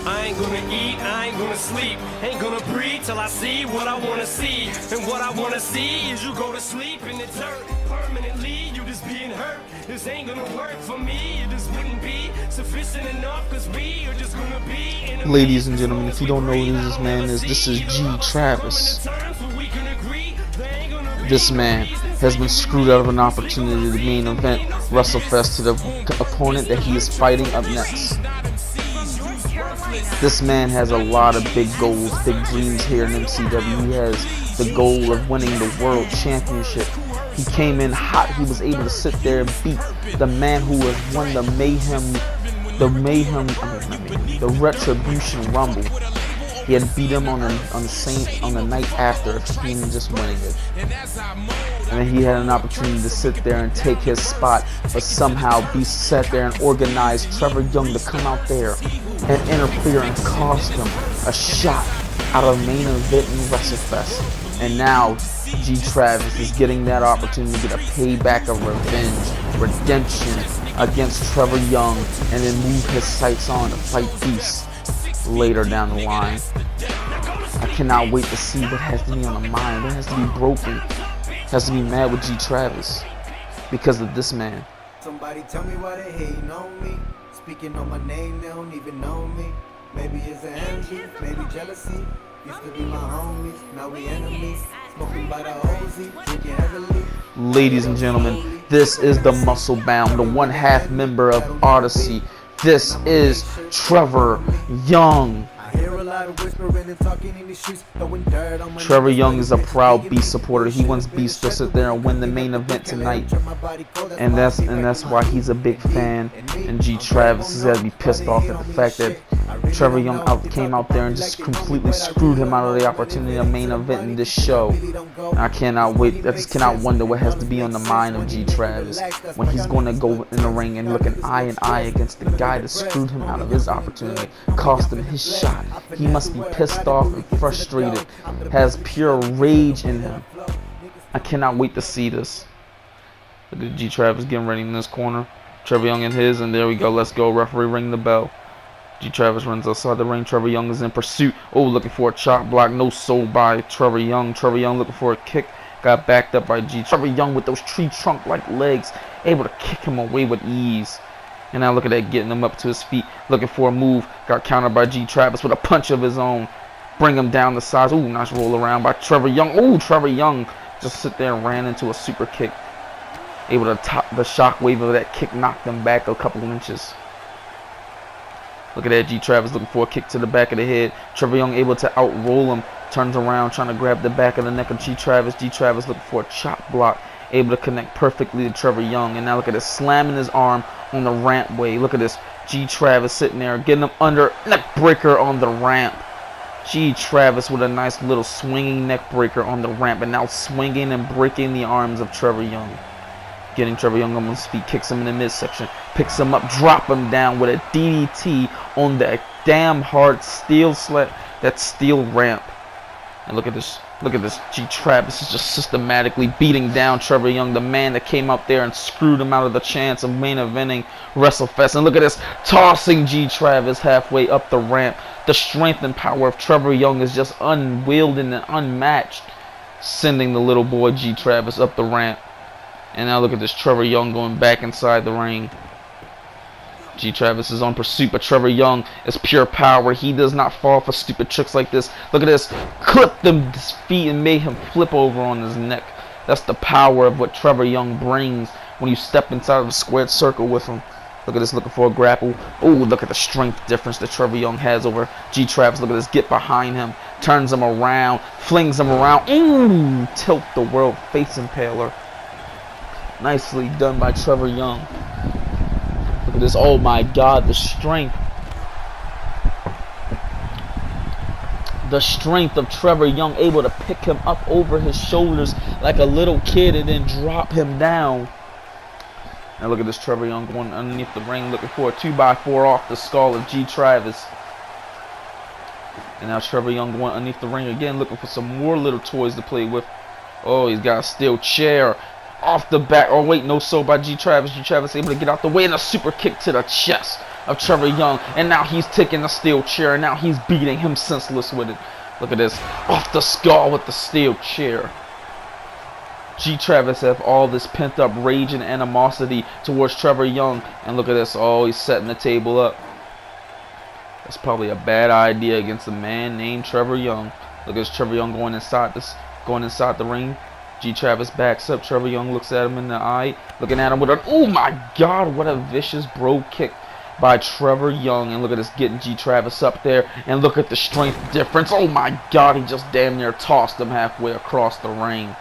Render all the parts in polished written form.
I ain't gonna eat, I ain't gonna sleep, ain't gonna breathe till I see what I wanna see. And what I wanna see is you go to sleep in the dirt permanently. You just being hurt. This ain't gonna work for me. It just wouldn't be sufficient enough, cause we are just gonna be. Ladies and gentlemen, if you don't know who this man is, this is G Travis. This man has been screwed out of an opportunity to main event Wrestlefest to the opponent that he is fighting up next. This man has a lot of big goals, big dreams here in MCW. He has the goal of winning the World Championship. He came in hot. He was able to sit there and beat the man who has won the Retribution Rumble. He had beat him on the night after him just winning it. And then he had an opportunity to sit there and take his spot, but somehow sat there and organized Trevor Young to come out there and interfere and cost him a shot out of main event in Wrestlefest. And now G Travis is getting that opportunity to get a payback of revenge, redemption against Trevor Young, and then move his sights on to fight Beast later down the line. I cannot wait to see what has to be on the mind, what has to be broken, has to be mad with G Travis because of this man. Somebody tell me why they hating on me. Speaking on my name, they don't even know me. Maybe it's an envy, maybe jealousy. Used to be my homies, now we enemies. Smoking by the OZ, drinking heavily. Ladies and gentlemen, this is the Muscle Bound, the one-half member of Odyssey. This is Trevor Young. Trevor Young is a proud Beast supporter. He wants Beast to sit there and win the main event tonight, and that's why he's a big fan. And G Travis has got to be pissed off at the fact that Trevor Young came out there and just completely screwed him out of the opportunity to main event in this show. And I cannot wait. I just cannot wonder what has to be on the mind of G Travis when he's going to go in the ring and look an eye in eye against the guy that screwed him out of his opportunity, cost him his shot. He must be pissed off and frustrated, has pure rage in him. I cannot wait to see this. Look at G Travis getting ready in this corner. Trevor Young in his, and there we go. Let's go. Referee, ring the bell. G Travis runs outside the ring. Trevor Young is in pursuit. Oh, looking for a chop block. No soul by Trevor Young. Trevor Young looking for a kick. Got backed up by G. Trevor Young with those tree trunk like legs, able to kick him away with ease. And now look at that, getting him up to his feet, looking for a move. Got countered by G Travis with a punch of his own. Bring him down the sides. Ooh, nice roll around by Trevor Young. Ooh, Trevor Young just sit there and ran into a super kick. Able to top the shockwave of that kick, knocked him back a couple inches. Look at that, G Travis looking for a kick to the back of the head. Trevor Young able to outroll him. Turns around, trying to grab the back of the neck of G Travis. G Travis looking for a chop block. Able to connect perfectly to Trevor Young. And now look at this, slamming his arm on the rampway. Look at this, G Travis sitting there, getting him under, neck breaker on the ramp. G Travis with a nice little swinging neck breaker on the ramp, and now swinging and breaking the arms of Trevor Young. Getting Trevor Young on his feet, kicks him in the midsection, picks him up, drop him down with a DDT on that damn hard steel ramp. And look at this, G Travis is just systematically beating down Trevor Young, the man that came up there and screwed him out of the chance of main eventing Wrestlefest. And look at this, tossing G Travis halfway up the ramp. The strength and power of Trevor Young is just unwieldy and unmatched, sending the little boy G Travis up the ramp. And now look at this, Trevor Young going back inside the ring. G Travis is on pursuit, but Trevor Young is pure power. He does not fall for stupid tricks like this. Look at this, clipped him his feet and made him flip over on his neck. That's the power of what Trevor Young brings when you step inside of a squared circle with him. Look at this, looking for a grapple. Oh, look at the strength difference that Trevor Young has over G Travis. Look at this, get behind him, turns him around, flings him around. Ooh, tilt the world face impaler. Nicely done by Trevor Young. Look at this, oh my God, the strength. The strength of Trevor Young, able to pick him up over his shoulders like a little kid and then drop him down. Now look at this, Trevor Young going underneath the ring, looking for a 2x4 off the skull of G Travis. And now Trevor Young going underneath the ring again, looking for some more little toys to play with. Oh, he's got a steel chair. Off the back, oh wait, no soul by G Travis. G Travis able to get out the way, and a super kick to the chest of Trevor Young, and now he's taking the steel chair, and now he's beating him senseless with it. Look at this, off the skull with the steel chair. G Travis have all this pent up rage and animosity towards Trevor Young, and look at this, oh, he's setting the table up. That's probably a bad idea against a man named Trevor Young. Look at this, Trevor Young going inside the ring. G Travis backs up. Trevor Young looks at him in the eye, looking at him with a, oh my God, what a vicious bro kick by Trevor Young. And look at this, getting G Travis up there, and look at the strength difference. Oh my God, he just damn near tossed him halfway across the ring.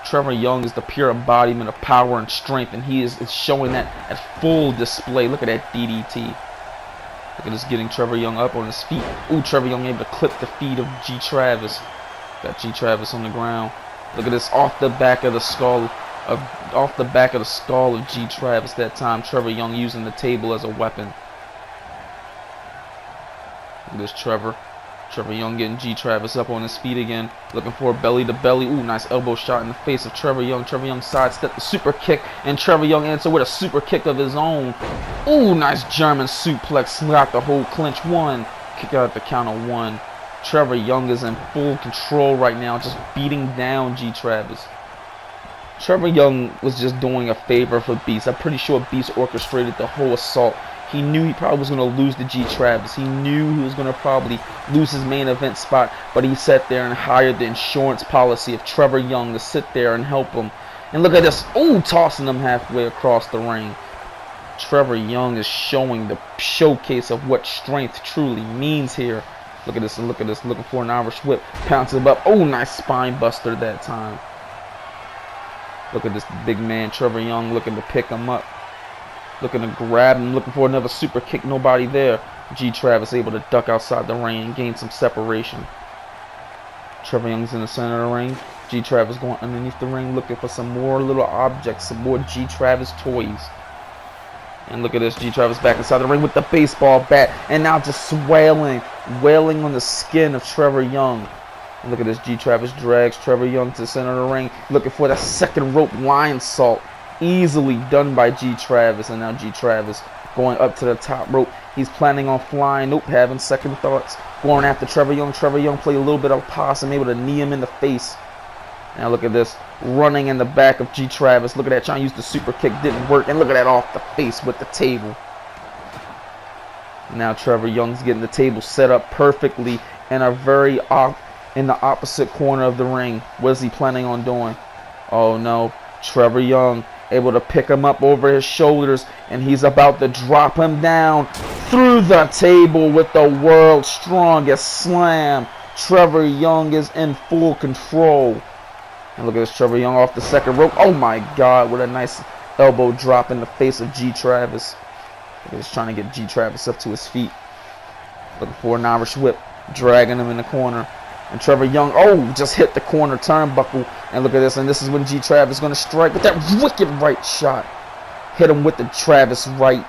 Trevor Young is the pure embodiment of power and strength, and he is showing that at full display. Look at that DDT. Look at this, getting Trevor Young up on his feet. Ooh, Trevor Young able to clip the feet of G Travis. Got G Travis on the ground. Look at this, off the back of the skull of G Travis that time. Trevor Young using the table as a weapon. Look at this, Trevor Young getting G Travis up on his feet again, looking for a belly to belly. Ooh, nice elbow shot in the face of Trevor Young. Trevor Young sidestepped the super kick, and Trevor Young answered with a super kick of his own. Ooh, nice German suplex, slapped the whole clinch. One, kick out at the count of one. Trevor Young is in full control right now, just beating down G Travis. Trevor Young was just doing a favor for Beast. I'm pretty sure Beast orchestrated the whole assault. He knew he probably was going to lose to G Travis. He knew he was going to probably lose his main event spot, but he sat there and hired the insurance policy of Trevor Young to sit there and help him. And look at this, ooh, tossing him halfway across the ring. Trevor Young is showing the showcase of what strength truly means here. Look at this, and look at this, looking for an Irish whip, pounces him up. Oh, nice spine buster that time. Look at this big man, Trevor Young, looking to pick him up. Looking to grab him, looking for another super kick, nobody there. G Travis able to duck outside the ring and gain some separation. Trevor Young's in the center of the ring. G Travis going underneath the ring, looking for some more little objects, some more G Travis toys. And look at this, G Travis back inside the ring with the baseball bat, and now just wailing on the skin of Trevor Young. And look at this, G Travis drags Trevor Young to the center of the ring, looking for that second rope lion salt. Easily done by G Travis, and now G Travis going up to the top rope. He's planning on flying. Nope, having second thoughts. Going after Trevor Young. Trevor Young played a little bit of possum, able to knee him in the face. Now look at this, running in the back of G Travis. Look at that, trying to use the super kick, didn't work. And look at that, off the face with the table. Now Trevor Young's getting the table set up perfectly in in the opposite corner of the ring. What is he planning on doing? Oh no, Trevor Young able to pick him up over his shoulders, and he's about to drop him down through the table with the world's strongest slam. Trevor Young is in full control. And look at this, Trevor Young off the second rope. Oh my God, what a nice elbow drop in the face of G Travis. He's trying to get G Travis up to his feet. Looking for an Irish whip, dragging him in the corner. And Trevor Young, oh, just hit the corner turnbuckle. And look at this, and this is when G Travis is going to strike with that wicked right shot. Hit him with the Travis right.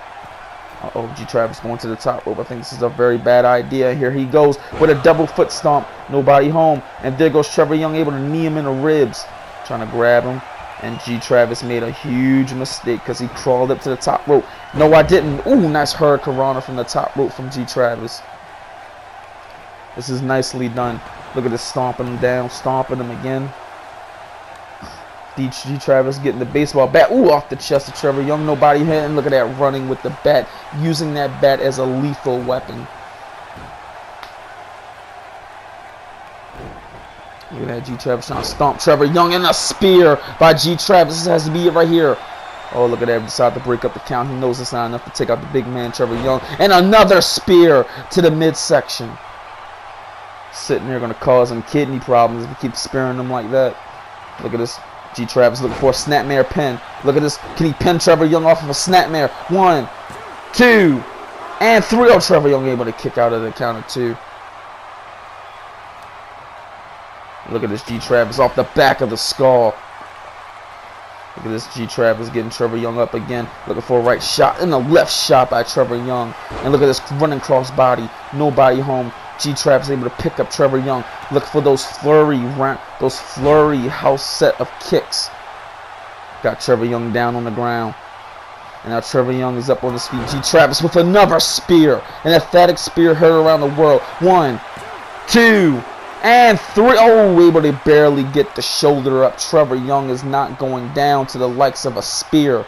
Uh-oh, G Travis going to the top rope. I think this is a very bad idea. Here he goes with a double foot stomp. Nobody home. And there goes Trevor Young, able to knee him in the ribs. Trying to grab him. And G Travis made a huge mistake because he crawled up to the top rope. No, I didn't. Ooh, nice hurricanrana from the top rope from G Travis. This is nicely done. Look at this, stomping him down, stomping him again. G Travis getting the baseball bat. Ooh, off the chest of Trevor Young. Nobody hit. And look at that, running with the bat. Using that bat as a lethal weapon. Look at that, G Travis trying to stomp Trevor Young. And a spear by G Travis. This has to be it right here. Oh, look at that. Decided to break up the count. He knows it's not enough to take out the big man, Trevor Young. And another spear to the midsection. Sitting there going to cause him kidney problems if he keeps spearing him like that. Look at this. G Travis looking for a snapmare pin. Look at this. Can he pin Trevor Young off of a snapmare? 1, 2, and 3. Oh, Trevor Young able to kick out of the count of 2. Look at this, G Travis off the back of the skull. Look at this, G Travis getting Trevor Young up again. Looking for a right shot and a left shot by Trevor Young. And look at this, running cross body. Nobody home. G Travis able to pick up Trevor Young. Look for those flurry house set of kicks. Got Trevor Young down on the ground. And now Trevor Young is up on his feet. G. Travis with another spear. An emphatic spear heard around the world. 1, 2, and 3. Oh, able to barely get the shoulder up. Trevor Young is not going down to the likes of a spear.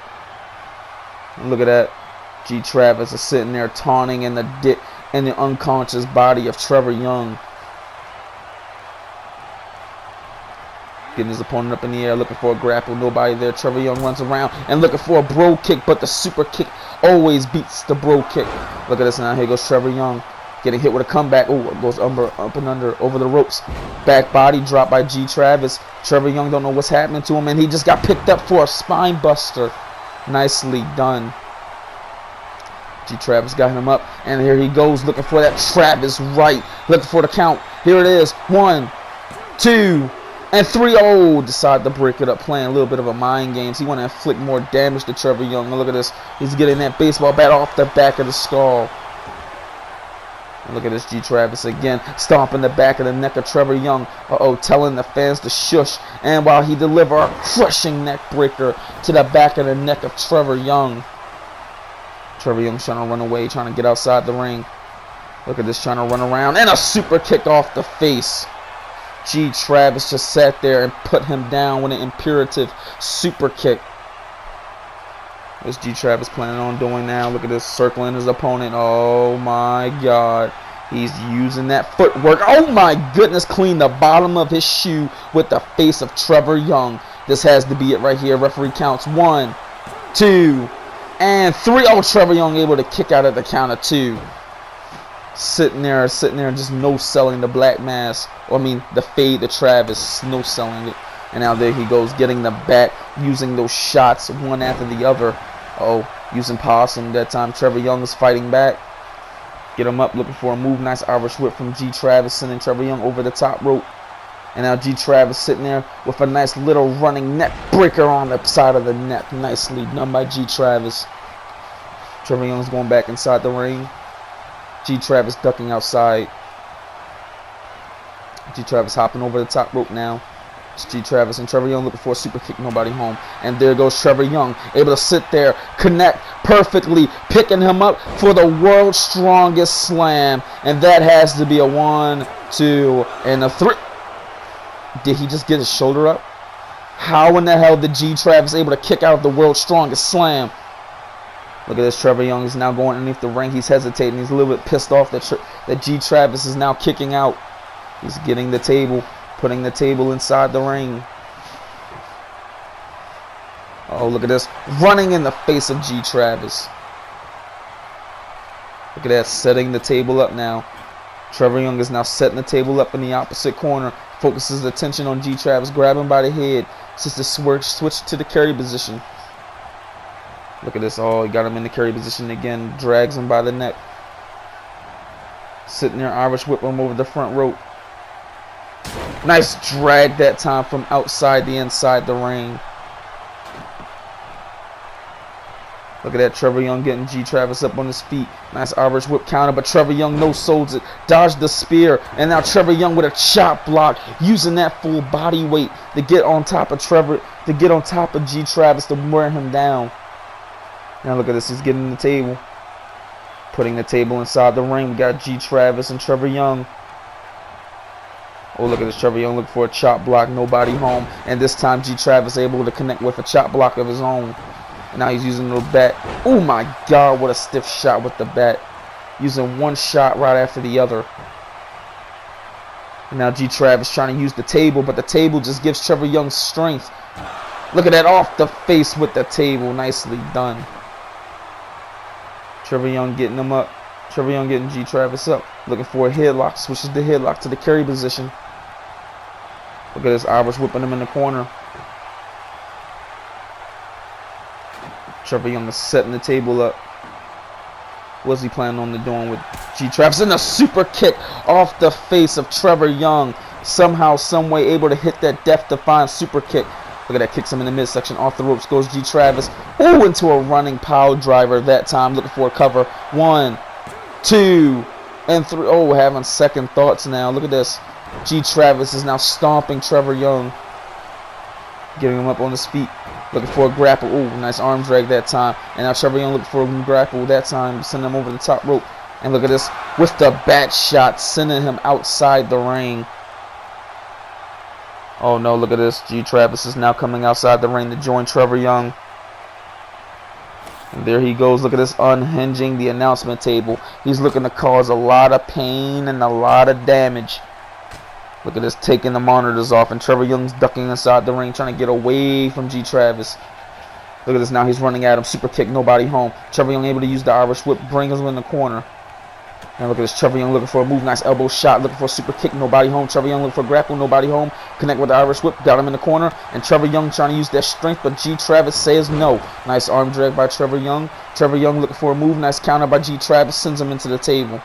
And look at that. G. Travis is sitting there taunting in the unconscious body of Trevor Young. Getting his opponent up in the air, looking for a grapple. Nobody there. Trevor Young runs around and looking for a bro kick, but the super kick always beats the bro kick. Look at this now. Here goes Trevor Young. Getting hit with a comeback. Oh, it goes up and under, over the ropes. Back body drop by G. Travis. Trevor Young don't know what's happening to him, and he just got picked up for a spine buster. Nicely done. G. Travis got him up, and here he goes looking for that Travis right. Looking for the count. Here it is. 1, 2, and 3. Oh, decide to break it up, playing a little bit of a mind games. He want to inflict more damage to Trevor Young. Look at this. He's getting that baseball bat off the back of the skull. And look at this G. Travis again, stomping the back of the neck of Trevor Young. Telling the fans to shush. And while he deliver a crushing neck breaker to the back of the neck of Trevor Young. Trevor Young's trying to run away, trying to get outside the ring. Look at this, trying to run around. And a super kick off the face. G. Travis just sat there and put him down with an imperative super kick. What's G. Travis planning on doing now? Look at this, circling his opponent. Oh my God. He's using that footwork. Oh my goodness, clean the bottom of his shoe with the face of Trevor Young. This has to be it right here. Referee counts 1, 2, and 3. Oh, Trevor Young able to kick out at the count of 2. Sitting there, just no-selling the black mass. Or I mean, the fade to Travis, no-selling it. And now there he goes, getting the bat, using those shots one after the other. Using possum that time. Trevor Young is fighting back. Get him up, looking for a move. Nice Irish whip from G. Travis, sending Trevor Young over the top rope. And now G. Travis sitting there with a nice little running neck breaker on the side of the neck. Nicely done by G. Travis. Trevor Young's going back inside the ring. G. Travis ducking outside. G. Travis hopping over the top rope now. It's G. Travis and Trevor Young looking for a super kick. Nobody home. And there goes Trevor Young, able to sit there, connect perfectly, picking him up for the world's strongest slam. And that has to be a 1, 2, and a 3. Did he just get his shoulder up? How in the hell did G. Travis able to kick out the world's strongest slam? Look at this. Trevor Young is now going underneath the ring. He's hesitating. He's a little bit pissed off that G. Travis is now kicking out. He's getting the table, putting the table inside the ring. Oh, look at this. Running in the face of G. Travis. Look at that. Setting the table up now. Trevor Young is now setting the table up in the opposite corner. Focuses attention on G. Travis. Grab him by the head. Just to switch to the carry position. Look at this. Oh, he got him in the carry position again. Drags him by the neck. Sitting there, Irish whip him over the front rope. Nice drag that time from outside the inside the ring. Look at that. Trevor Young getting G. Travis up on his feet. Nice Irish whip counter, but Trevor Young no-solds it. Dodged the spear. And now Trevor Young with a chop block. Using that full body weight to get on top of G. Travis to wear him down. Now look at this. He's getting the table. Putting the table inside the ring. We got G. Travis and Trevor Young. Oh, look at this. Trevor Young looking for a chop block. Nobody home. And this time G. Travis able to connect with a chop block of his own. And now he's using the bat. Oh my God, what a stiff shot with the bat. Using one shot right after the other. And now G. Travis trying to use the table, but the table just gives Trevor Young strength. Look at that, off the face with the table. Nicely done. Trevor Young getting him up. Trevor Young getting G. Travis up. Looking for a headlock. Switches the headlock to the carry position. Look at this, Irish whipping him in the corner. Trevor Young is setting the table up. What's he planning on doing with G. Travis? And a super kick off the face of Trevor Young. Somehow, some way able to hit that death-defying super kick. Look at that, kicks him in the midsection. Off the ropes goes G. Travis. Ooh, into a running pile driver that time. Looking for a cover. 1, 2, and 3. Oh, having second thoughts now. Look at this. G. Travis is now stomping Trevor Young. Getting him up on his feet. looking for a grapple. Ooh, nice arm drag that time. And now Trevor Young looking for a grapple that time, sending him over the top rope. And look at this with the bat shot, sending him outside the ring. Oh no, look at this. G Travis is now coming outside the ring to join Trevor Young. And there he goes. Look at this, unhinging the announcement table. He's looking to cause a lot of pain and a lot of damage. Look at this, taking the monitors off, and Trevor Young's ducking inside the ring, trying to get away from G Travis. Look at this, now he's running at him. Super kick, nobody home. Trevor Young able to use the Irish whip, bring him in the corner. And look at this, Trevor Young looking for a move, nice elbow shot, looking for a super kick, nobody home. Trevor Young looking for a grapple, nobody home. Connect with the Irish whip, got him in the corner. And Trevor Young trying to use that strength, but G Travis says no. Nice arm drag by Trevor Young. Trevor Young looking for a move, nice counter by G Travis, sends him into the table.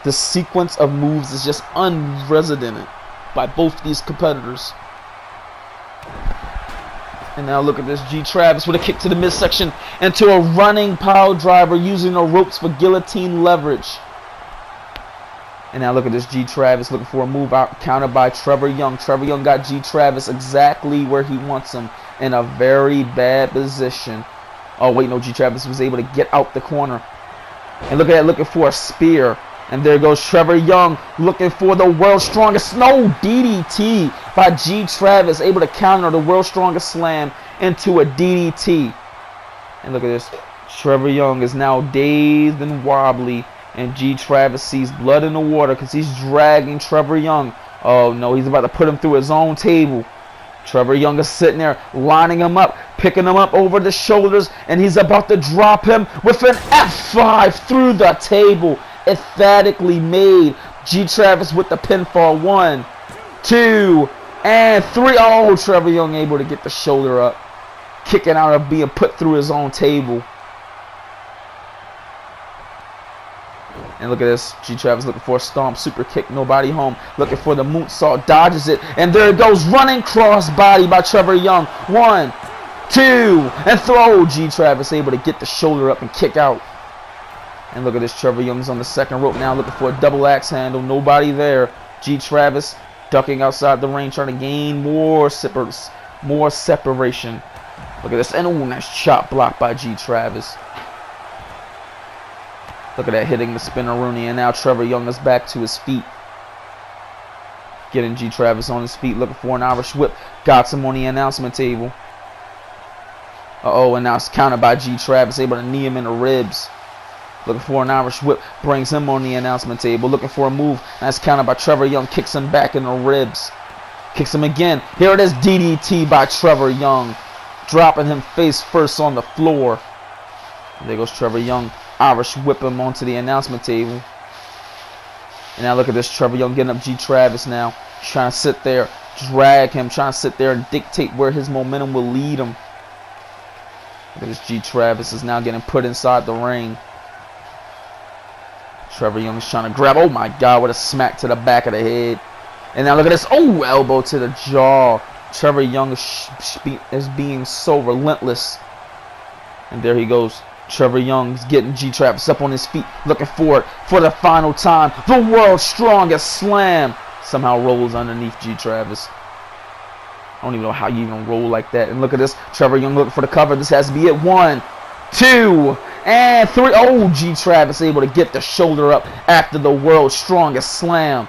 The sequence of moves is just unprecedented by both these competitors. And now look at this, G Travis with a kick to the midsection into a running pile driver using the ropes for guillotine leverage. And now look at this, G Travis looking for a move out, countered by Trevor Young. Trevor Young got G Travis exactly where he wants him, in a very bad position. Oh wait, no, G Travis was able to get out the corner. And look at that, looking for a spear. And there goes Trevor Young looking for the world's strongest. No, DDT by G Travis, able to counter the world's strongest slam into a DDT. And look at this, Trevor Young is now dazed and wobbly. And G Travis sees blood in the water because he's dragging Trevor Young. Oh no, he's about to put him through his own table. Trevor Young is sitting there, lining him up, picking him up over the shoulders, and he's about to drop him with an F5 through the table. Emphatically made. G Travis with the pinfall. 1, 2, and 3. Oh, Trevor Young able to get the shoulder up, kicking out of being put through his own table. And look at this, G Travis looking for a stomp, super kick, nobody home. Looking for the moonsault, dodges it, and there it goes, running cross body by Trevor Young. 1, 2, and throw. G Travis able to get the shoulder up and kick out. And look at this, Trevor Young's on the second rope now, looking for a double axe handle, nobody there. G Travis ducking outside the ring, trying to gain more separation. Look at this, and oh, nice chop block by G Travis. Look at that, hitting the spinneroonie, and now Trevor Young is back to his feet. Getting G Travis on his feet, looking for an Irish whip. Got him on the announcement table. Uh-oh, and now it's countered by G Travis, able to knee him in the ribs. Looking for an Irish whip, brings him on the announcement table. Looking for a move, and that's countered by Trevor Young, kicks him back in the ribs. Kicks him again. Here it is, DDT by Trevor Young, dropping him face first on the floor. And there goes Trevor Young. Irish whip him onto the announcement table. And now look at this, Trevor Young getting up G Travis now. Trying to sit there, drag him, trying to sit there and dictate where his momentum will lead him. Look at this, G Travis is now getting put inside the ring. Trevor Young is trying to grab, oh my God, what a smack to the back of the head. And now look at this, oh, elbow to the jaw. Trevor Young is being so relentless. And there he goes. Trevor Young's getting G Travis up on his feet, looking for it for the final time. The world's strongest slam somehow rolls underneath G Travis. I don't even know how you even roll like that. And look at this, Trevor Young looking for the cover. This has to be it. 1, 2, and 3. Oh, G Travis able to get the shoulder up after the world's strongest slam.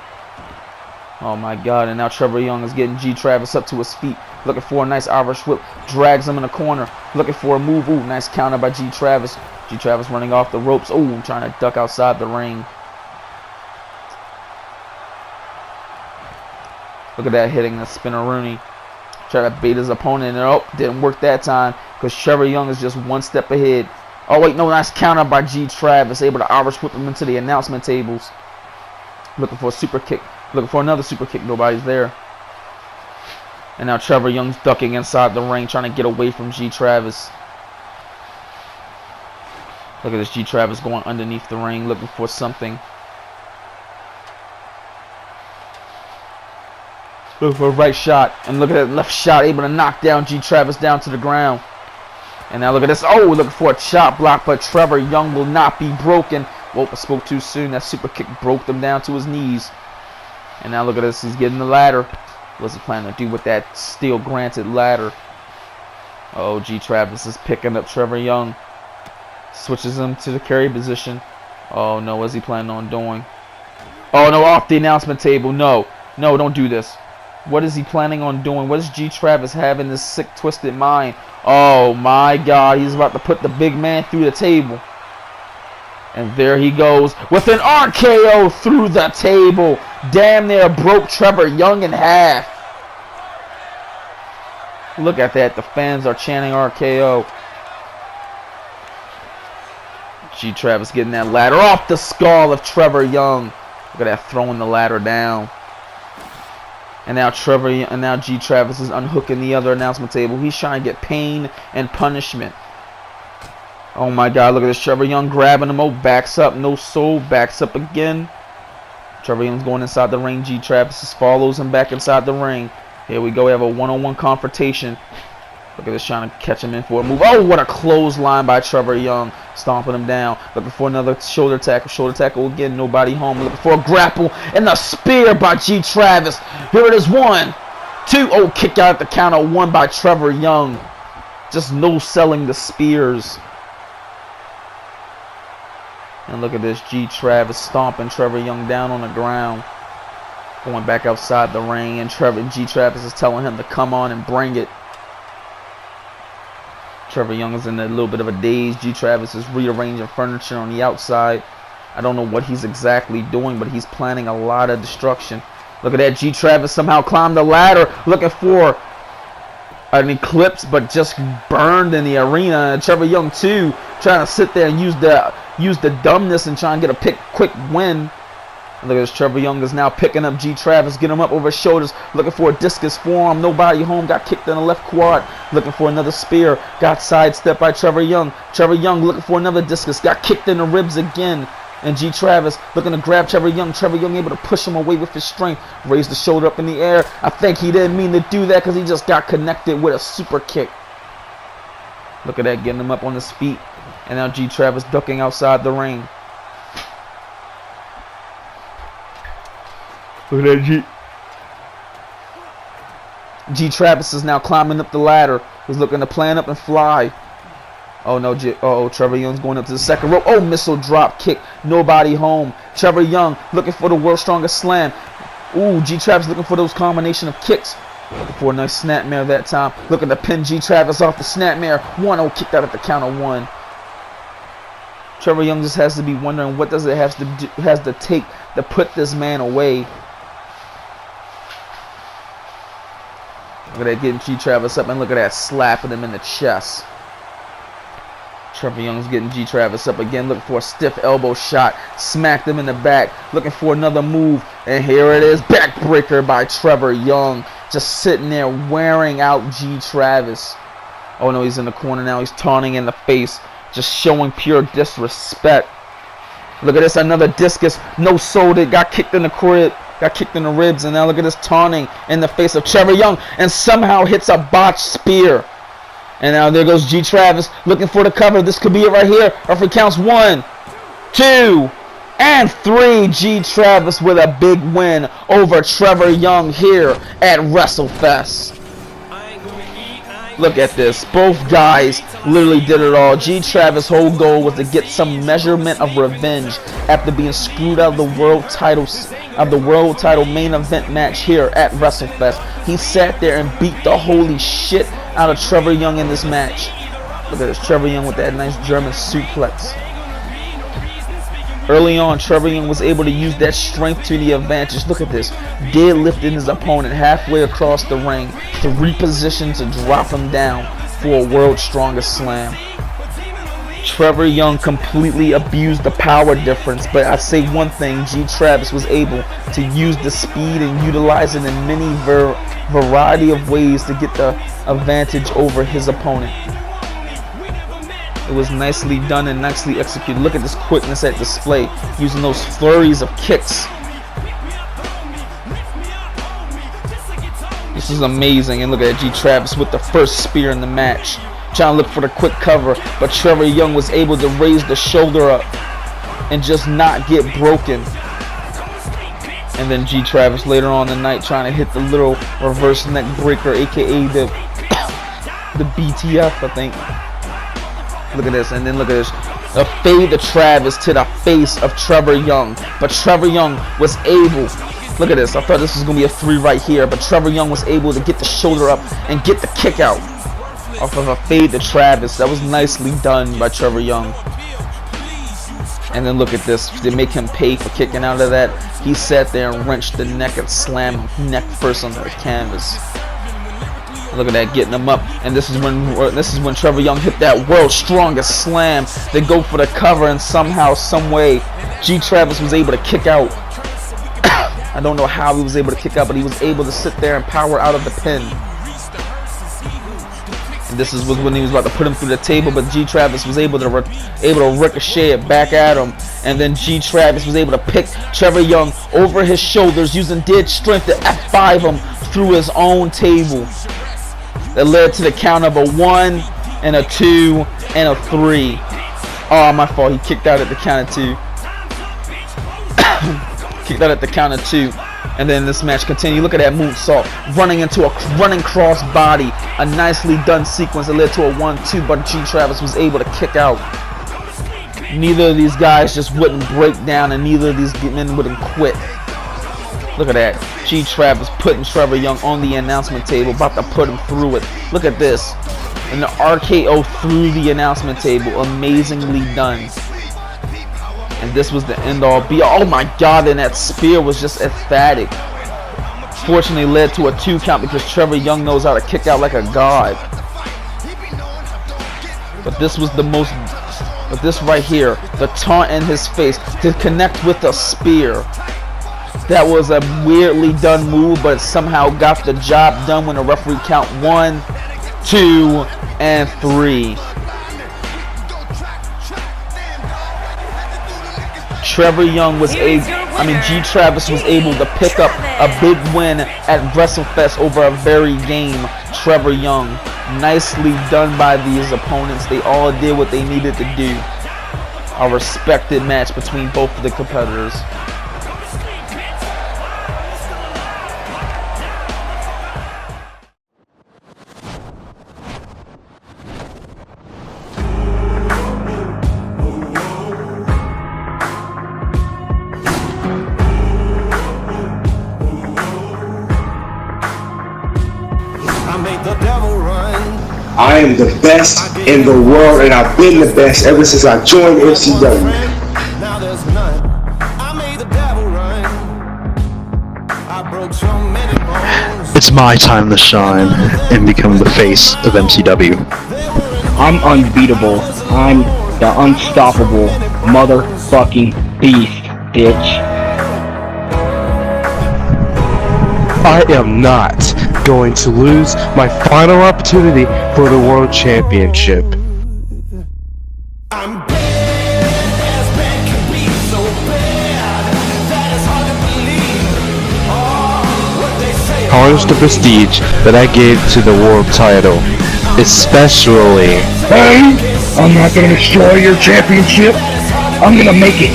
Oh my God, and now Trevor Young is getting G Travis up to his feet, looking for a nice Irish whip, drags him in the corner, looking for a move. Ooh, nice counter by G Travis. G Travis running off the ropes. Ooh, trying to duck outside the ring. Look at that, hitting the spinneroonie. Try to bait his opponent, and oh, didn't work that time because Trevor Young is just one step ahead. Oh wait, no, nice counter by G Travis, able to Irish whip him into the announcement tables. Looking for a super kick. Looking for another super kick. Nobody's there. And now Trevor Young's ducking inside the ring, trying to get away from G Travis. Look at this, G Travis going underneath the ring, looking for something. Looking for a right shot. And look at that left shot, able to knock down G Travis down to the ground. And now look at this. Oh, looking for a chop block, but Trevor Young will not be broken. Whoa, I spoke too soon. That super kick broke them down to his knees. And now look at this. He's getting the ladder. What's he planning to do with that steel granted ladder? Oh, G Travis is picking up Trevor Young. Switches him to the carry position. Oh no, what's he planning on doing? Oh no, off the announcement table. No, no, don't do this. What is he planning on doing? What does G Travis have in his sick, twisted mind? Oh my God, he's about to put the big man through the table. And there he goes with an RKO through the table. Damn near broke Trevor Young in half. Look at that. The fans are chanting RKO. G Travis getting that ladder off the skull of Trevor Young. Look at that, throwing the ladder down. And now G Travis is unhooking the other announcement table. He's trying to get pain and punishment. Oh my God, look at this. Trevor Young grabbing him. Oh, backs up. No soul. Backs up again. Trevor Young's going inside the ring. G Travis follows him back inside the ring. Here we go. We have a one-on-one confrontation. Look at this, trying to catch him in for a move. Oh, what a clothesline by Trevor Young. Stomping him down. Looking for another shoulder tackle. Shoulder tackle again. Nobody home. Looking for a grapple. And the spear by G Travis. Here it is. 1, 2. Oh, kick out at the count of 1 by Trevor Young. Just no selling the spears. And look at this. G Travis stomping Trevor Young down on the ground. Going back outside the ring. And G Travis is telling him to come on and bring it. Trevor Young is in a little bit of a daze. G Travis is rearranging furniture on the outside. I don't know what he's exactly doing, but he's planning a lot of destruction. Look at that. G Travis somehow climbed the ladder, looking for an eclipse, but just burned in the arena. And Trevor Young too, trying to sit there and use the dumbness and try and get a quick win. And look at this. Trevor Young is now picking up G Travis, getting him up over his shoulders, looking for a discus forearm. Nobody home. Got kicked in the left quad. Looking for another spear. Got sidestepped by Trevor Young. Trevor Young looking for another discus. Got kicked in the ribs again. And G Travis looking to grab Trevor Young. Trevor Young able to push him away with his strength. Raised the shoulder up in the air. I think he didn't mean to do that because he just got connected with a super kick. Look at that, getting him up on his feet. And now G Travis ducking outside the ring. Look at that. G Travis is now climbing up the ladder. He's looking to plan up and fly. Oh no, Trevor Young's going up to the second rope. Oh, missile drop kick. Nobody home. Trevor Young looking for the world's strongest slam. Ooh, G Travis looking for those combination of kicks. Looking for a nice snapmare that time. Looking to pin G Travis off the snapmare. 1-0, kicked out at the count of 1. Trevor Young just has to be wondering what does it have to take to put this man away. Look at that, getting G Travis up, and look at that, slapping him in the chest. Trevor Young's getting G Travis up again, looking for a stiff elbow shot. Smacked him in the back, looking for another move. And here it is, backbreaker by Trevor Young. Just sitting there wearing out G Travis. Oh no, he's in the corner now. He's taunting in the face, just showing pure disrespect. Look at this, another discus. No sold it, got kicked in the crib. Got kicked in the ribs, and now look at this, taunting in the face of Trevor Young, and somehow hits a botched spear. And now there goes G Travis looking for the cover. This could be it right here. Referee counts 1, 2, and 3. G Travis with a big win over Trevor Young here at Wrestlefest. Look at this. Both guys literally did it all. G Travis' whole goal was to get some measurement of revenge after being screwed out of the world title main event match here at Wrestlefest. He sat there and beat the holy shit out of Trevor Young in this match. Look at this. Trevor Young with that nice German suplex. Early on, Trevor Young was able to use that strength to the advantage. Look at this. Deadlifting his opponent halfway across the ring to reposition to drop him down for a world's strongest slam. Trevor Young completely abused the power difference, but I say one thing, G Travis was able to use the speed and utilize it in many variety of ways to get the advantage over his opponent. It was nicely done and nicely executed. Look at this quickness at display, using those flurries of kicks. This is amazing. And look at G Travis with the first spear in the match, trying to look for the quick cover, but Trevor Young was able to raise the shoulder up and just not get broken. And then G Travis later on in the night trying to hit the little reverse neck breaker, aka the BTF, I think. Look at this, and then look at this. A fade to Travis to the face of Trevor Young. But Trevor Young was able, look at this, I thought this was going to be a 3 right here, but Trevor Young was able to get the shoulder up and get the kick out off of a fade to Travis. That was nicely done by Trevor Young. And then look at this, they make him pay for kicking out of that. He sat there and wrenched the neck and slammed him neck first onto the canvas. Look at that, getting him up, and this is when Trevor Young hit that world's strongest slam. They go for the cover, and somehow, some way, G Travis was able to kick out. I don't know how he was able to kick out, but he was able to sit there and power out of the pin. And this was when he was about to put him through the table, but G Travis was able to ricochet it back at him, and then G Travis was able to pick Trevor Young over his shoulders using dead strength to F5 him through his own table. That led to the count of a 1 and a 2 and a 3. Oh, my fault. He kicked out at the count of 2. Kicked out at the count of 2. And then this match continued. Look at that moonsault. Running into a running cross body. A nicely done sequence that led to a 1-2. But G Travis was able to kick out. Neither of these guys just wouldn't break down. And neither of these men wouldn't quit. Look at that. G Travis putting Trevor Young on the announcement table, about to put him through it. Look at this. And the RKO through the announcement table. Amazingly done. And this was the end all be all. Oh my god, and that spear was just emphatic. Fortunately led to a 2 count because Trevor Young knows how to kick out like a god. But this was the most, but this right here, the taunt in his face to connect with a spear. That was a weirdly done move, but somehow got the job done when the referee count 1, 2, and 3. Trevor Young was G Travis was able to pick up a big win at Wrestlefest over a very game Trevor Young. Nicely done by these opponents. They all did what they needed to do. A respected match between both of the competitors. I am the best in the world, and I've been the best ever since I joined MCW. Now there's none. I made the devil run. I broke so many bones. It's my time to shine and become the face of MCW. I'm unbeatable. I'm the unstoppable motherfucking beast, bitch. I am not going to lose my final opportunity for the World Championship. I'm bad as bad can be, so bad that it's hard to believe. Oh, what they say. Harness the prestige that I gave to the world title, especially. Hey, I'm not gonna destroy your championship. I'm gonna make it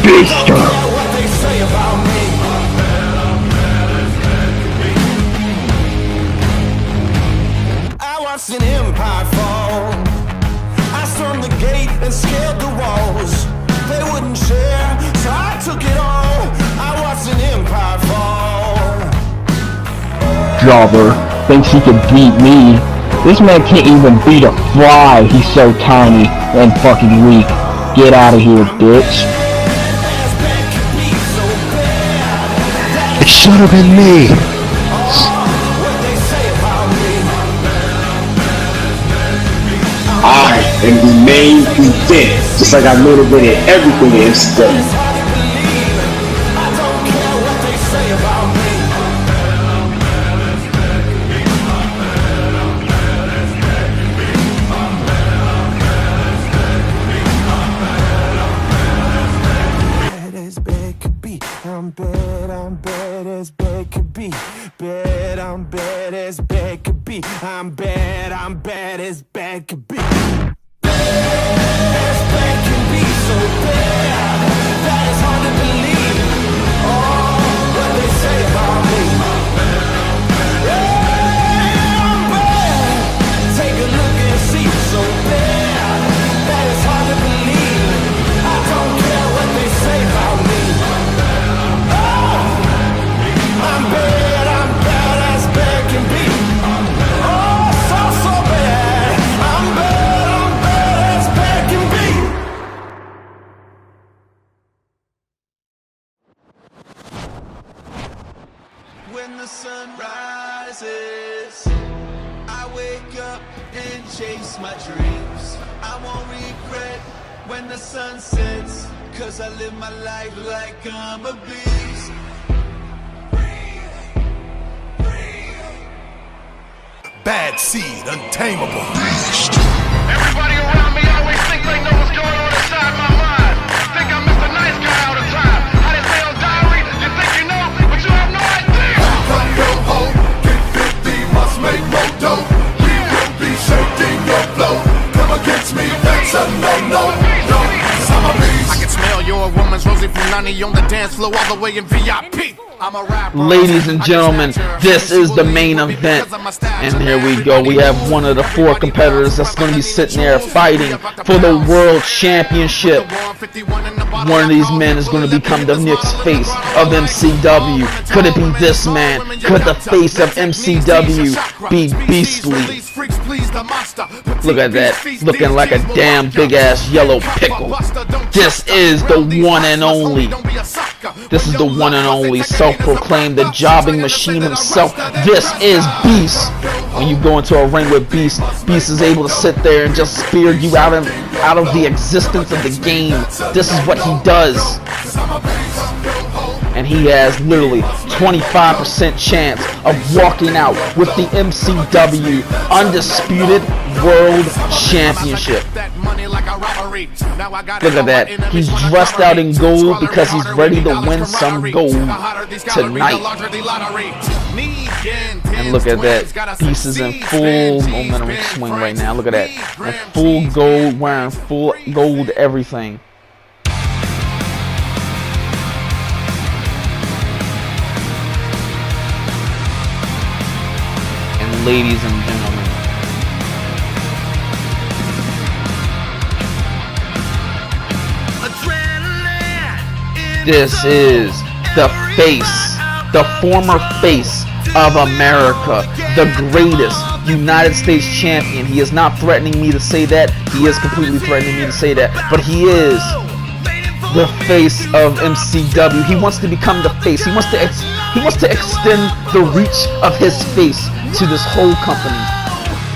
bigger. What they say about me. I watched an empire fall. I stormed the gate and scaled the walls. They wouldn't share, so I took it all. I watched an empire fall. Jobber thinks he can beat me. This man can't even beat a fly. He's so tiny and fucking weak. Get out of here, bitch. It should have been me. I am the main event, just like I motivated everything in MCW. I'm bad as bad could be. I'm bad as bad could be. I'm bad as bad could be. Bad as bad can be, so bad that it's hard to believe. Oh, what they say about me. Yeah, I'm bad. Take a chase my dreams. I won't regret when the sun sets, 'cause I live my life like I'm a beast. Bad seed, untamable. Everybody around me always think they know what's going on inside my mind. Think I'm Mr. Nice Guy all the time. I didn't say on diary, you think you know, but you have no idea. Come your home, get 50, must make more dough. We will be shaking your flow. Come against me, that's a no-no. No, I'm a beast. I can smell your woman's Rosie from 90 on the dance floor all the way in VIP. I'm a rapper. Ladies and gentlemen, this is the main event. And here we go. We have one of the 4 competitors that's going to be sitting there fighting for the World Championship. One of these men is going to become the next face of MCW. Could it be this man? Could the face of MCW be Beastly? Look at that. Looking like a damn big-ass yellow pickle. This is the one and only. This is the one and only self-proclaimed the jobbing machine himself. This is Beast. When you go into a ring with Beast, Beast is able to sit there and just spear you out of the existence of the game. This is what he does. And he has literally 25% chance of walking out with the MCW Undisputed World Championship. Look at that. He's dressed out in gold because he's ready to win some gold tonight. And look at that. Beast is in full momentum swing right now. Look at that. And full gold, wearing full gold everything. And ladies and gentlemen, this is the face, the former face of America, the greatest United States champion. He is not threatening me to say that. He is completely threatening me to say that. But he is the face of MCW. He wants to become the face. He wants to extend the reach of his face to this whole company.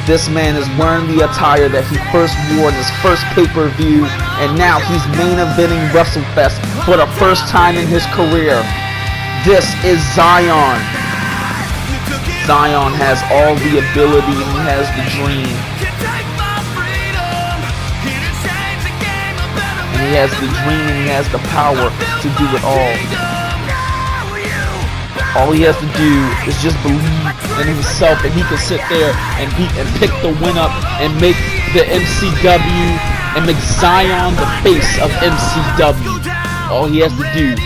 This man is wearing the attire that he first wore in his first pay-per-view, and now he's main eventing Wrestlefest for the first time in his career. This is Zion. Zion has all the ability and he has the dream. And he has the dream and he has the power to do it all. All he has to do is just believe in himself, and he can sit there and pick the win up and make the MCW and make Zion the face of MCW. All he has to do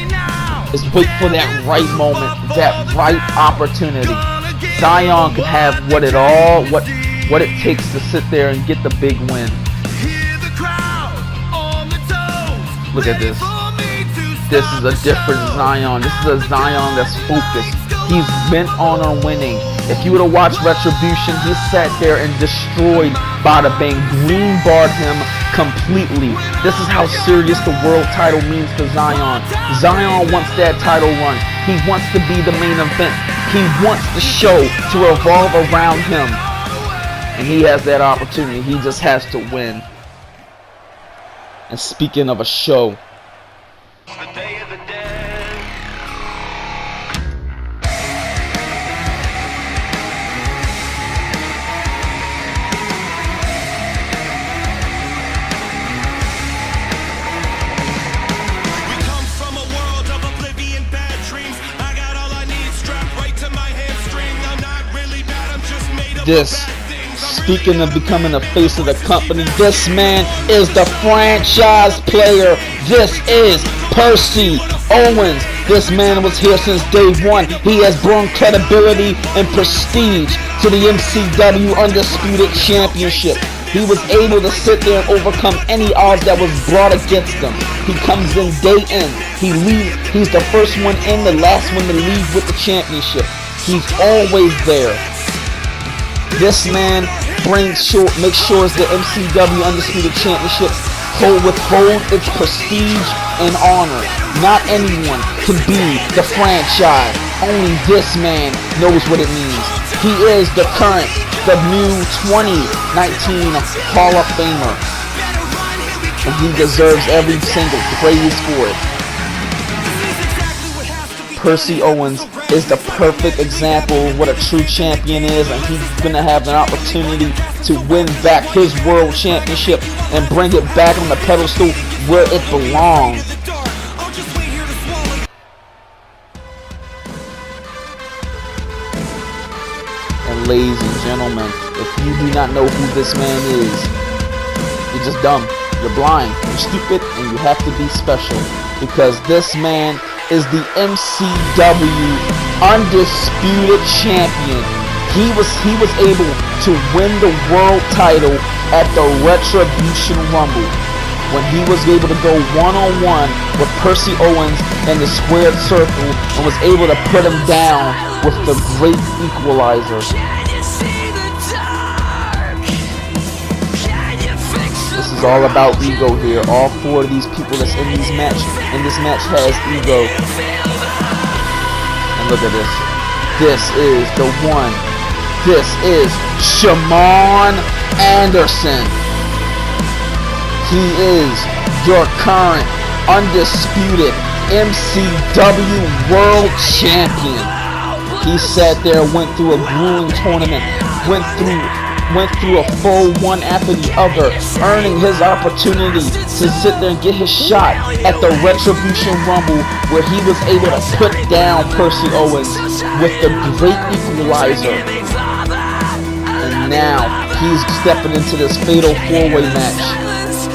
is wait for that right moment, that right opportunity. Zion can have what it takes to sit there and get the big win. Look at this. This is a different Zion. This is a Zion that's focused. He's bent on winning. If you would have watched Retribution, he sat there and destroyed Bada Bang, green-barred him completely. This is how serious the world title means to Zion. Zion wants that title run. He wants to be the main event. He wants the show to revolve around him. And he has that opportunity. He just has to win. And speaking of a show, The Day of the Dead. We come from a world of oblivion, bad dreams. I got all I need strapped right to my hamstring. I'm not really bad, I'm just made up this, of bad things. speaking of becoming the face of the company, this man is the franchise player. This is Percy Owens. This man was here since day one. He has brought credibility and prestige to the MCW Undisputed Championship. He was able to sit there and overcome any odds that was brought against him. He comes in day in. He's the first one in, the last one to leave with the championship. He's always there. This man makes sure the MCW Undisputed Championship hold its prestige and honor. Not anyone can be the franchise. Only this man knows what it means. He is the current the new 2019 Hall of Famer. And he deserves every single praise for it. Percy Owens is the perfect example of what a true champion is, and he's gonna have an opportunity to win back his world championship and bring it back on the pedestal where it belongs. And ladies and gentlemen, if you do not know who this man is, you're just dumb, you're blind, you're stupid, and you have to be special, because this man is the MCW undisputed champion. He was able to win the world title at the Retribution Rumble when he was able to go one-on-one with Percy Owens in the squared circle and was able to put him down with the Great Equalizer. This is all about ego here. All four of these people that's in this match has ego. And look at this. This is the one. This is Shawn Anderson. He is your current undisputed MCW World Champion. He sat there, went through a grueling tournament, went through a full one after the other, earning his opportunity to sit there and get his shot at the Retribution Rumble, where he was able to put down Percy Owens with the Great Equalizer. And now he's stepping into this fatal four-way match.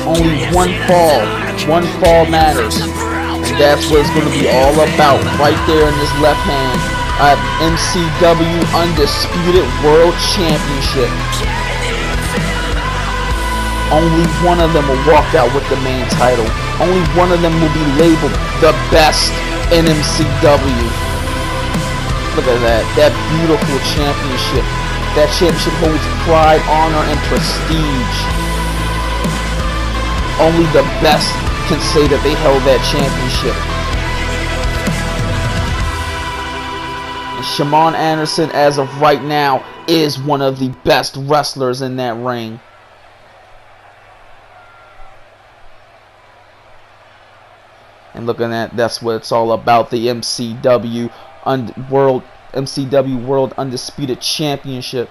Only one fall matters, and that's what it's going to be all about right there in this left hand. MCW Undisputed World Championship. Only one of them will walk out with the main title. Only one of them will be labeled the best in MCW. Look at that. That beautiful championship. That championship holds pride, honor, and prestige. Only the best can say that they held that championship. Shawn Anderson, as of right now, is one of the best wrestlers in that ring. And looking at, that's what it's all about, the MCW World Undisputed Championship.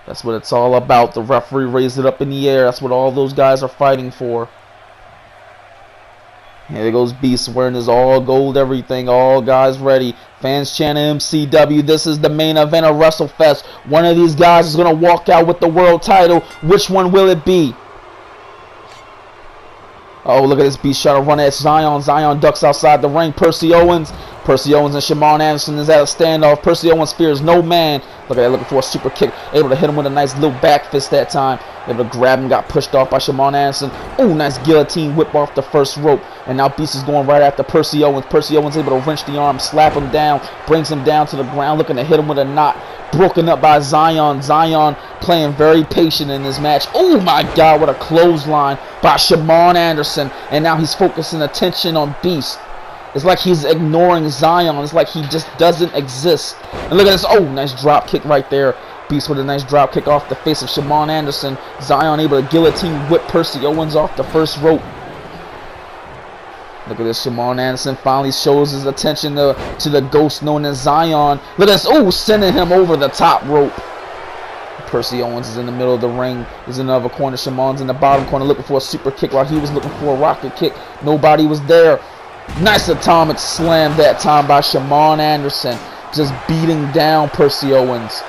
That's what it's all about. The referee raised it up in the air. That's what all those guys are fighting for. Here goes Beast wearing his all gold everything. All guys ready. Fans chanting MCW. This is the main event of Wrestlefest. One of these guys is going to walk out with the world title. Which one will it be? Oh, look at this Beast trying to run at Zion. Zion ducks outside the ring. Percy Owens and Shawn Anderson is at a standoff. Percy Owens fears no man. Look at that, looking for a super kick. Able to hit him with a nice little back fist that time. Able to grab him, got pushed off by Shawn Anderson. Oh, nice guillotine whip off the first rope. And now Beast is going right after Percy Owens. Percy Owens able to wrench the arm, slap him down, brings him down to the ground, looking to hit him with a knot. Broken up by Zion. Zion playing very patient in this match. Oh my God, what a clothesline by Shawn Anderson. And now he's focusing attention on Beast. It's like he's ignoring Zion. It's like he just doesn't exist. And look at this. Oh, nice drop kick right there. Beast with a nice drop kick off the face of Shawn Anderson. Zion able to guillotine whip Percy Owens off the first rope. Look at this. Shawn Anderson finally shows his attention to the ghost known as Zion. Look at this. Oh, sending him over the top rope. Percy Owens is in the middle of the ring. He's in the other corner. Shamon's in the bottom corner looking for a super kick while he was looking for a rocket kick. Nobody was there. Nice atomic slam that time by Shawn Anderson. Just beating down Percy Owens.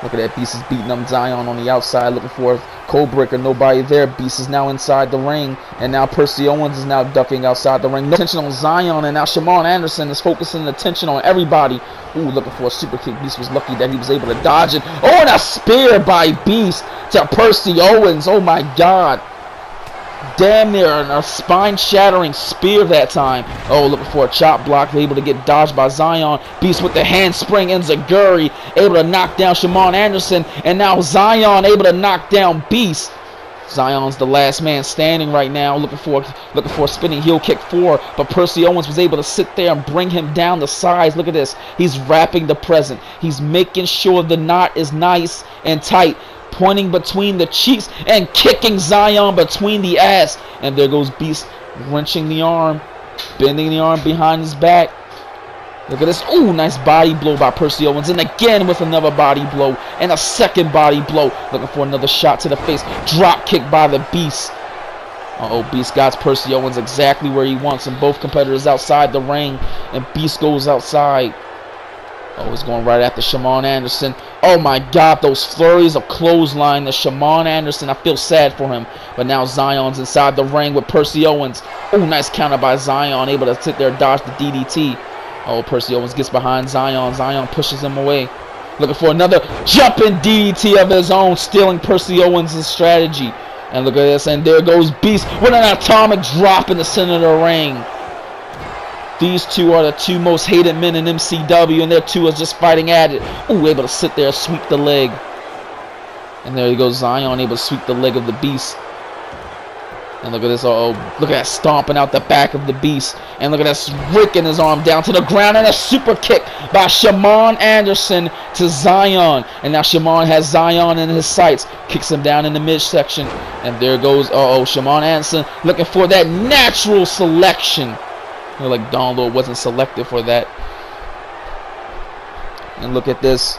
Look at that. Beast is beating up Zion on the outside, looking for a code breaker. Nobody there. Beast is now inside the ring. And now Percy Owens is now ducking outside the ring. No attention on Zion. And now Shawn Anderson is focusing attention on everybody. Ooh, looking for a super kick. Beast was lucky that he was able to dodge it. Oh, and a spear by Beast to Percy Owens. Oh, my God. Damn near a spine-shattering spear that time. Oh, looking for a chop block. Able to get dodged by Zion. Beast with the handspring enziguri. Able to knock down Shawn Anderson. And now Zion able to knock down Beast. Zion's the last man standing right now, looking for a spinning heel kick 4, but Percy Owens was able to sit there and bring him down the sides. Look at this. He's wrapping the present. He's making sure the knot is nice and tight, pointing between the cheeks and kicking Zion between the ass. And there goes Beast, wrenching the arm, bending the arm behind his back. Look at this. Ooh, nice body blow by Percy Owens. And again with another body blow. And a second body blow. Looking for another shot to the face. Drop kick by the Beast. Uh-oh, Beast got Percy Owens exactly where he wants him. Both competitors outside the ring. And Beast goes outside. Oh, he's going right after Shawn Anderson. Oh my God, those flurries of clothesline to Shawn Anderson. I feel sad for him. But now Zion's inside the ring with Percy Owens. Oh, nice counter by Zion. Able to sit there and dodge the DDT. Oh, Percy Owens gets behind Zion. Zion pushes him away. Looking for another jumping DDT of his own, stealing Percy Owens' strategy. And look at this. And there goes Beast with an atomic drop in the center of the ring. These two are the two most hated men in MCW, and their two are just fighting at it. Ooh, able to sit there and sweep the leg. And there he goes, Zion able to sweep the leg of the Beast. And look at this, look at that stomping out the back of the Beast. And look at that raking his arm down to the ground. And a super kick by Shawn Anderson to Zion. And now Shawn has Zion in his sights. Kicks him down in the midsection. And there goes, Shawn Anderson looking for that natural selection. Like Don Lord wasn't selected for that. And look at this.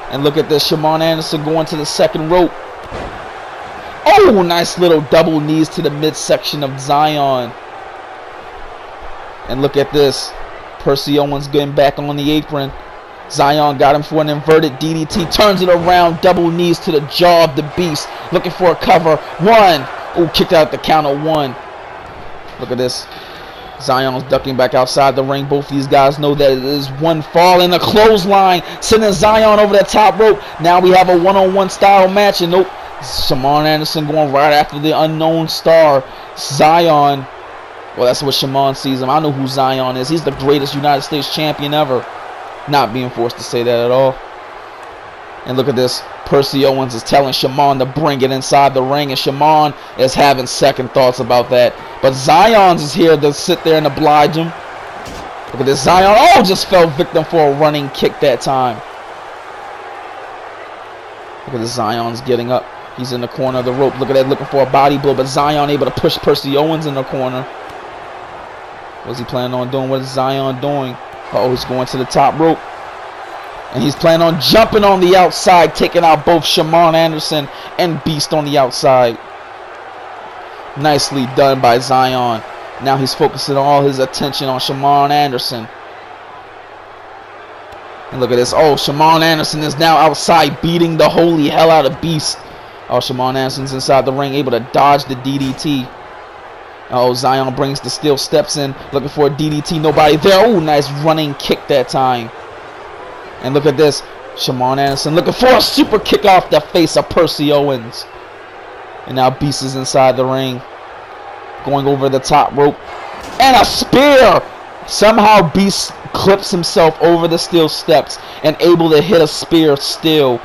And look at this, Shawn Anderson going to the second rope. Oh, nice little double knees to the midsection of Zion. And look at this. Percy Owens getting back on the apron. Zion got him for an inverted DDT. Turns it around. Double knees to the jaw of the Beast. Looking for a cover. 1. Oh, kicked out the count of 1. Look at this. Zion's ducking back outside the ring. Both these guys know that it is one fall in a clothesline. Sending Zion over the top rope. Now we have a one-on-one style match. And nope. Shawn Anderson going right after the unknown star, Zion. Well, that's what Shawn sees him. I know who Zion is. He's the greatest United States champion ever. Not being forced to say that at all. And look at this. Percy Owens is telling Shawn to bring it inside the ring. And Shawn is having second thoughts about that. But Zion's is here to sit there and oblige him. Look at this. Zion, just fell victim for a running kick that time. Look at this. Zion's getting up. He's in the corner of the rope. Look at that, looking for a body blow. But Zion able to push Percy Owens in the corner. What's he planning on doing? What is Zion doing? He's going to the top rope. And he's planning on jumping on the outside, taking out both Shawn Anderson and Beast on the outside. Nicely done by Zion. Now he's focusing all his attention on Shawn Anderson. And look at this. Shawn Anderson is now outside beating the holy hell out of Beast. Shawn Anderson's inside the ring, able to dodge the DDT. Zion brings the steel steps in, looking for a DDT. Nobody there. Nice running kick that time. And look at this. Shawn Anderson looking for a super kick off the face of Percy Owens. And now Beast is inside the ring, going over the top rope. And a spear! Somehow Beast clips himself over the steel steps and able to hit a spear still.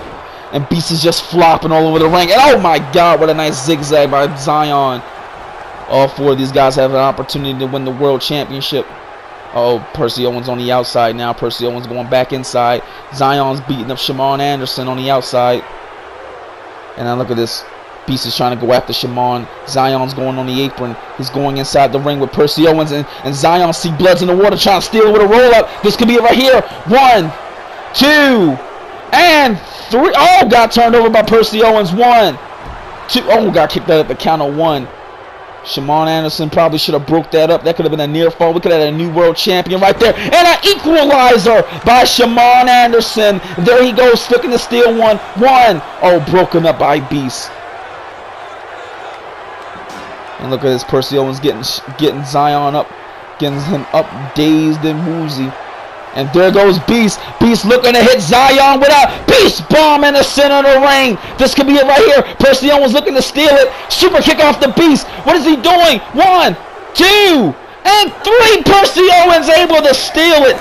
And Beast is just flopping all over the ring. And oh my God, what a nice zigzag by Zion. All 4 of these guys have an opportunity to win the World Championship. Percy Owens on the outside now. Percy Owens going back inside. Zion's beating up Shawn Anderson on the outside. And now look at this. Beast is trying to go after Shawn. Zion's going on the apron. He's going inside the ring with Percy Owens. And Zion see bloods in the water trying to steal with a roll-up. This could be it right here. 1, 2, and 3. Got turned over by Percy Owens. 1, 2. Got kicked out at the count of 1. Shawn Anderson probably should have broke that up. That could have been a near fall. We could have had a new world champion right there. And an equalizer by Shawn Anderson. There he goes, flicking the steel 1. Broken up by Beast. And look at this. Percy Owens getting Zion up. Getting him up dazed and woozy. And there goes Beast. Beast looking to hit Zion with a Beast bomb in the center of the ring. This could be it right here. Percy Owens looking to steal it. Super kick off the Beast. What is he doing? 1, 2, and 3. Percy Owens able to steal it.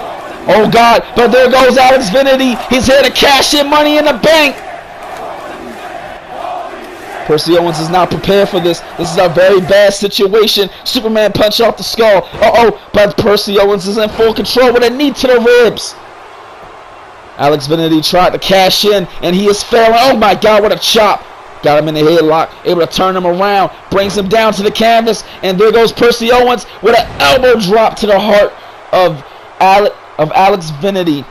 Oh God, but there goes Alex Vinity. He's here to cash in Money in the Bank. Percy Owens is not prepared for this. This is a very bad situation. Superman punch off the skull. But Percy Owens is in full control with a knee to the ribs. Alex Vanity tried to cash in, and he is failing. Oh my God, what a chop. Got him in the headlock, able to turn him around, brings him down to the canvas, and there goes Percy Owens with an elbow drop to the heart of Alex Vanity.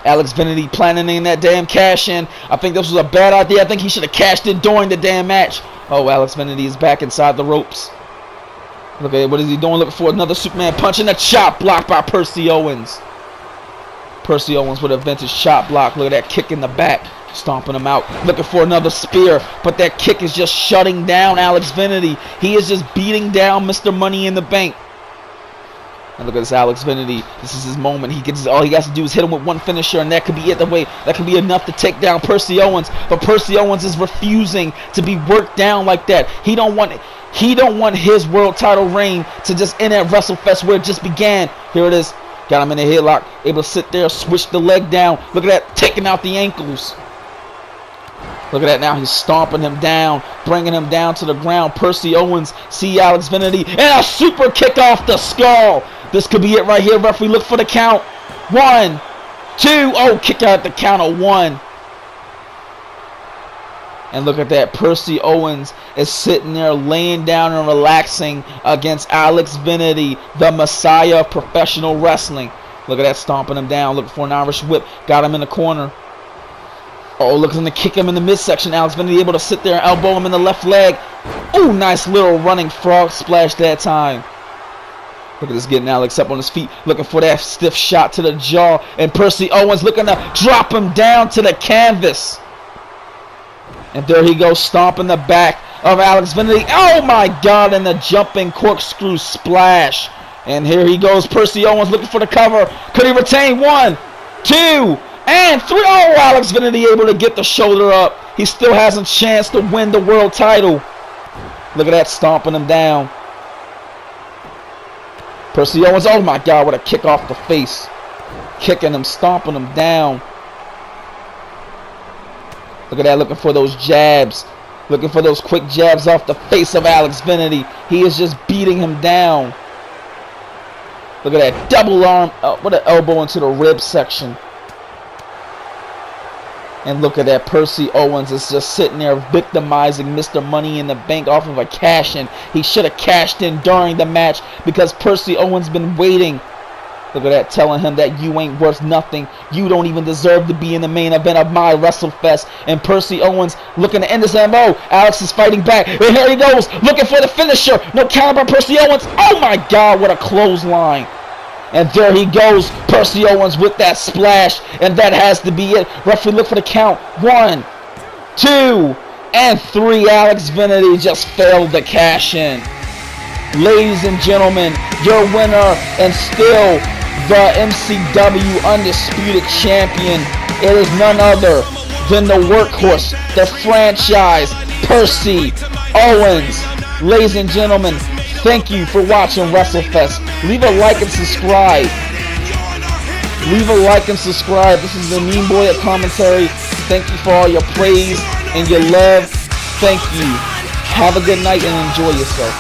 Alex Vanity planning in that damn cash in. I think this was a bad idea. I think he should have cashed in during the damn match. Oh, Alex Vanity is back inside the ropes. Look at it. What is he doing? Looking for another Superman punch and a chop block by Percy Owens. Percy Owens with a vintage chop block. Look at that kick in the back. Stomping him out. Looking for another spear. But that kick is just shutting down Alex Vanity. He is just beating down Mr. Money in the Bank. And look at this Alex Vanity. This is his moment. All he has to do is hit him with one finisher, and that could be it. That could be enough to take down Percy Owens. But Percy Owens is refusing to be worked down like that. He don't want his world title reign to just end at WrestleFest where it just began. Here it is. Got him in a headlock. Able to sit there, switch the leg down. Look at that, taking out the ankles. Look at that now. He's stomping him down, bringing him down to the ground. Percy Owens, see Alex Vanity, and a super kick off the skull. This could be it right here. Referee, look for the count. 1, 2. Oh, kick out the count of 1. And look at that. Percy Owens is sitting there laying down and relaxing against Alex Vanity, the messiah of professional wrestling. Look at that, stomping him down, looking for an Irish whip. Got him in the corner. Oh, looking to kick him in the midsection. Alex Vanity able to sit there and elbow him in the left leg. Oh, nice little running frog splash that time. Look at this, getting Alex up on his feet, looking for that stiff shot to the jaw. And Percy Owens looking to drop him down to the canvas. And there he goes, stomping the back of Alex Vanity. Oh my God, and the jumping corkscrew splash. And here he goes, Percy Owens looking for the cover. Could he retain? 1, 2, and 3. Oh, Alex Vanity able to get the shoulder up. He still has a chance to win the world title. Look at that, stomping him down. Percy Owens, oh my God, what a kick off the face. Kicking him, stomping him down. Look at that, looking for those jabs. Looking for those quick jabs off the face of Alex Vanity. He is just beating him down. Look at that, double arm, what an elbow into the rib section. And look at that, Percy Owens is just sitting there victimizing Mr. Money in the Bank off of a cash-in. He should have cashed in during the match because Percy Owens been waiting. Look at that, telling him that you ain't worth nothing. You don't even deserve to be in the main event of my WrestleFest. And Percy Owens looking to end this MO. Alex is fighting back. And here he goes, looking for the finisher. No counter by Percy Owens. Oh my God, what a clothesline. And there he goes, Percy Owens with that splash. And that has to be it. Referee, look for the count. 1, 2, and 3. Alex Vanity just failed the cash in. Ladies and gentlemen, your winner and still the MCW Undisputed Champion. It is none other than the workhorse, the franchise, Percy Owens. Ladies and gentlemen, thank you for watching WrestleFest. Leave a like and subscribe. Leave a like and subscribe. This is the Mean Boy at Commentary. Thank you for all your praise and your love. Thank you. Have a good night and enjoy yourself.